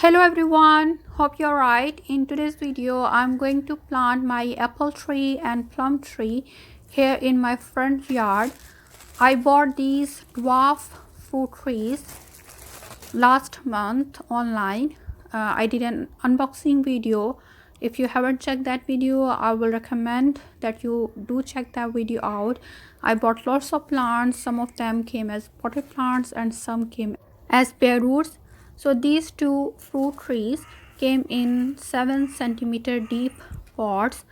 Hello everyone, hope you're right. In today's video I'm going to plant my apple tree and plum tree here in my front yard. I bought these dwarf fruit trees last month online. I did an unboxing video. If you haven't checked that video, I will recommend that you do check that video out. I bought lots of plants. Some of them came as potted plants and some came as bare roots. So these two fruit trees came in 7 centimeter deep pots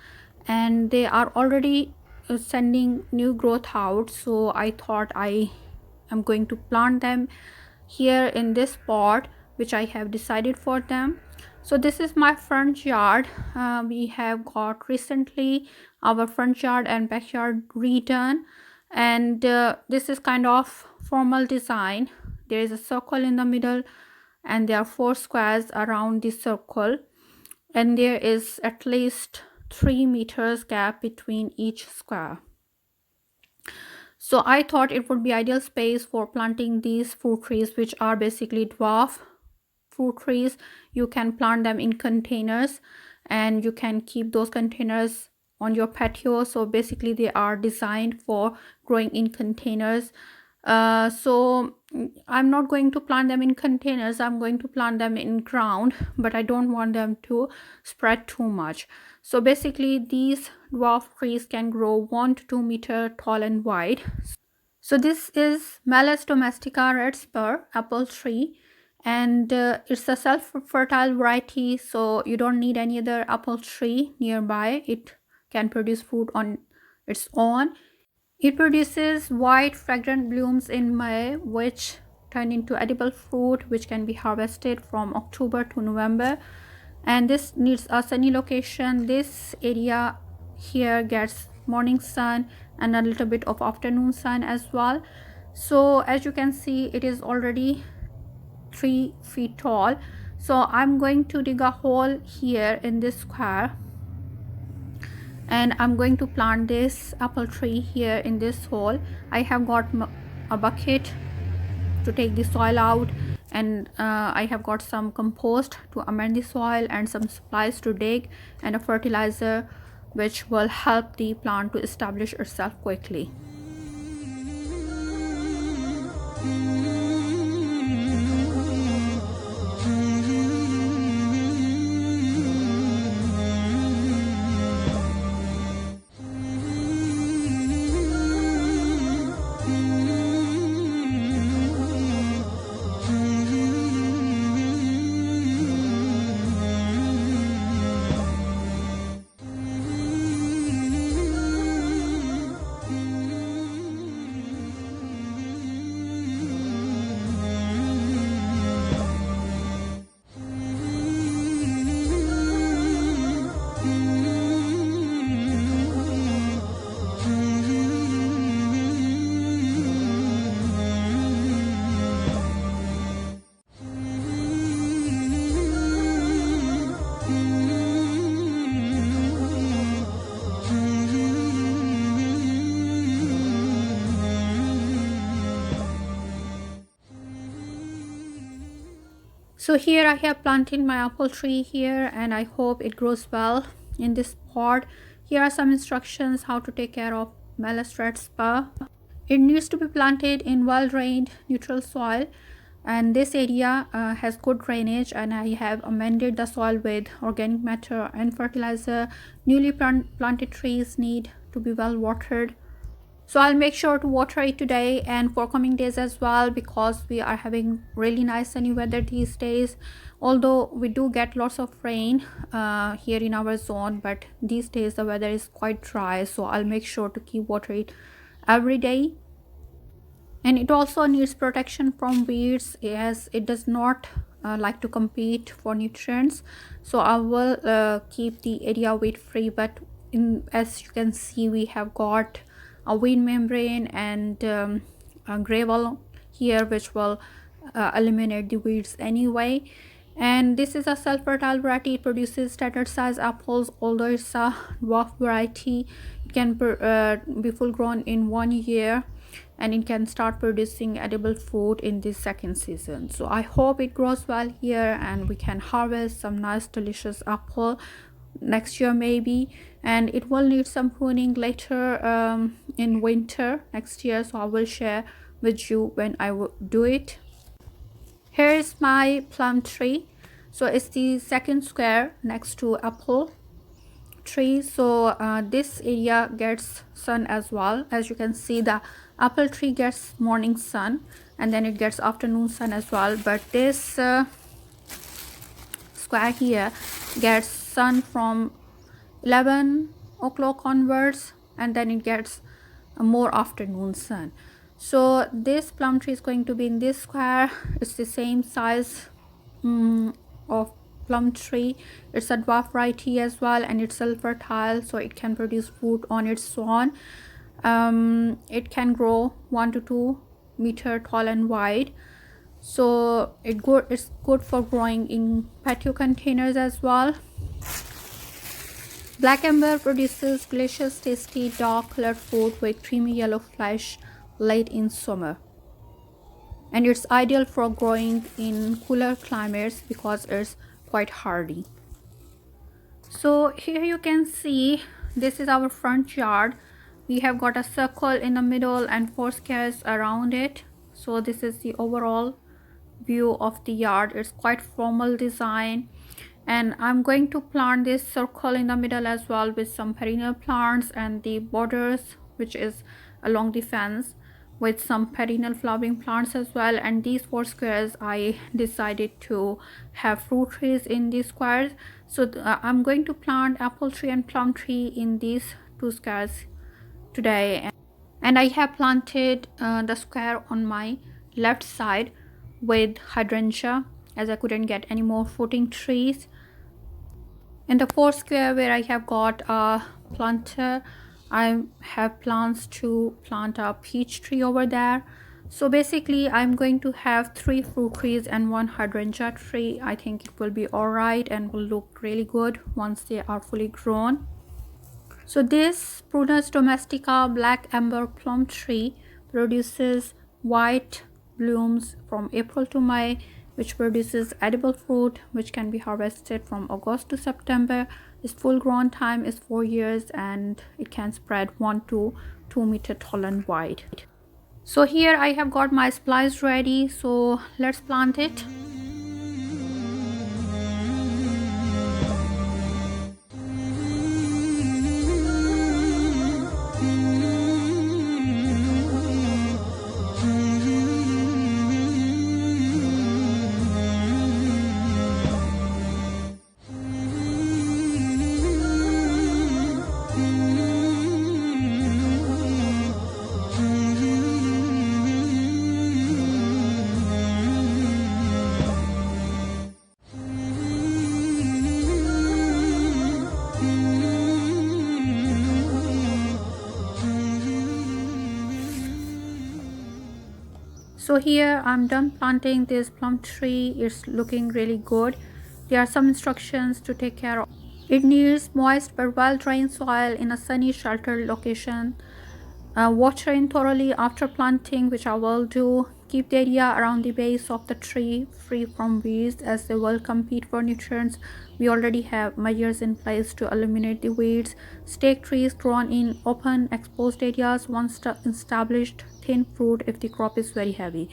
and they are already sending new growth out. So I thought I am going to plant them here in this pot which I have decided for them. So this is my front yard. We have got recently our front yard and backyard redone, and this is kind of formal design. There is a circle in the middle and there are 4 squares around the circle, and there is at least 3 meters gap between each square. So I thought it would be ideal space for planting these fruit trees, which are basically dwarf fruit trees. You can plant them in containers and you can keep those containers on your patio. So basically they are designed for growing in containers. So I'm not going to plant them in containers. I'm going to plant them in ground, but I don't want them to spread too much. So basically these dwarf trees can grow 1 to 2 meter tall and wide. So this is Malus domestica red spur apple tree, and it's a self-fertile variety, so you don't need any other apple tree nearby. It can produce fruit on its own. It produces white fragrant blooms in May, which turn into edible fruit, which can be harvested from October to November. And this needs a sunny location. This area here gets morning sun and a little bit of afternoon sun as well. So as you can see, it is already 3 feet tall. So I'm going to dig a hole here in this square, and I'm going to plant this apple tree here in this hole. I have got a bucket to take the soil out, and I have got some compost to amend the soil and some supplies to dig and a fertilizer which will help the plant to establish itself quickly. So here I have planted my apple tree here, and I hope it grows well in this pot. Here are some instructions how to take care of Malus red spur. It needs to be planted in well-drained neutral soil, and this area has good drainage, and I have amended the soil with organic matter and fertilizer. Newly planted trees need to be well watered. So I'll make sure to water it today and for coming days as well, because we are having really nice sunny weather these days. Although we do get lots of rain here in our zone, but these days the weather is quite dry, so I'll make sure to keep water it every day. And it also needs protection from weeds, as it does not like to compete for nutrients. So I will keep the area weed free, but as you can see, we have got a weed membrane and a gravel here which will eliminate the weeds anyway. And this is a self-fertile variety. It produces standard size apples, although it's a dwarf variety. It can be full grown in 1 year, and it can start producing edible fruit in this second season. So I hope it grows well here and we can harvest some nice delicious apple next year maybe. And it will need some pruning later in winter next year, so I will share with you when I will do it. Here is my plum tree. So it's the second square next to apple tree. So this area gets sun as well. As you can see, the apple tree gets morning sun and then it gets afternoon sun as well, but this square here gets sun from 11 o'clock onwards, and then it gets more afternoon sun. So this plum tree is going to be in this square. It's the same size of plum tree. It's a dwarf variety as well, and it's self-fertile, so it can produce fruit on its own. It can grow 1 to 2 meter tall and wide. So it's good for growing in patio containers as well. Black Amber produces delicious, tasty, dark colored fruit with creamy yellow flesh late in summer. And it's ideal for growing in cooler climates because it's quite hardy. So here you can see this is our front yard. We have got a circle in the middle and 4 squares around it. So this is the overall view of the yard. It's quite formal design. And I'm going to plant this circle in the middle as well with some perennial plants, and the borders which is along the fence with some perennial flowering plants as well. And these 4 squares I decided to have fruit trees in these squares. So I'm going to plant apple tree and plum tree in these 2 squares today. And I have planted the square on my left side with hydrangea, as I couldn't get any more fruiting trees. In the 4th square where I have got a planter, I have plans to plant a peach tree over there. So basically I'm going to have 3 fruit trees and 1 hydrangea tree. I think it will be alright and will look really good once they are fully grown. So this Prunus domestica black amber plum tree produces white blooms from April to May, which produces edible fruit which can be harvested from August to September. Its full grown time is 4 years and it can spread 1 to 2 meter tall and wide. So here I have got my splice ready, so let's plant it. So here I'm done planting this plum tree. It's looking really good. There are some instructions to take care of. It needs moist but well drained soil in a sunny sheltered location. Water in thoroughly after planting, which I will do. Keep the area around the base of the tree free from weeds as they will compete for nutrients. We already have measures in place to eliminate the weeds. Stake trees grown in open exposed areas once established thin fruit if the crop is very heavy.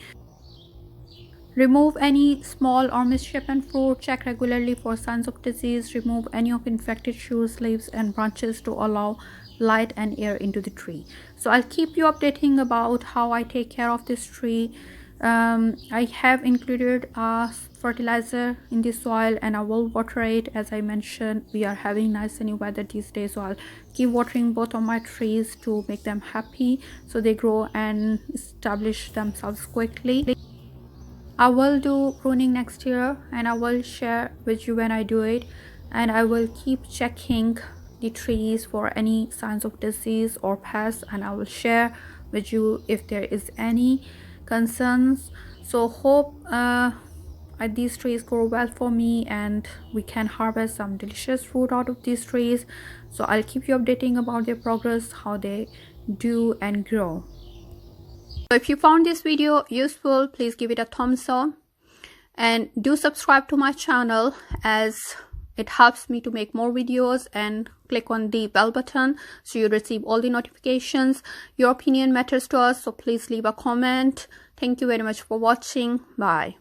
Remove any small or misshapen fruit. Check regularly for signs of disease. Remove any of infected shoots, leaves and branches to allow light and air into the tree. So I'll keep you updating about how I take care of this tree. I have included a fertilizer in the soil and I will water it. As I mentioned, we are having nice sunny weather these days, so I'll keep watering both of my trees to make them happy so they grow and establish themselves quickly. I will do pruning next year and I will share with you when I do it, and I will keep checking the trees for any signs of disease or pests, and I will share with you if there is any concerns. So hope these trees grow well for me, and we can harvest some delicious fruit out of these trees. So I'll keep you updating about their progress, how they do and grow. So if you found this video useful, please give it a thumbs up and do subscribe to my channel, as it helps me to make more videos, and click on the bell button so you receive all the notifications. Your opinion matters to us, so please leave a comment. Thank you very much for watching. Bye.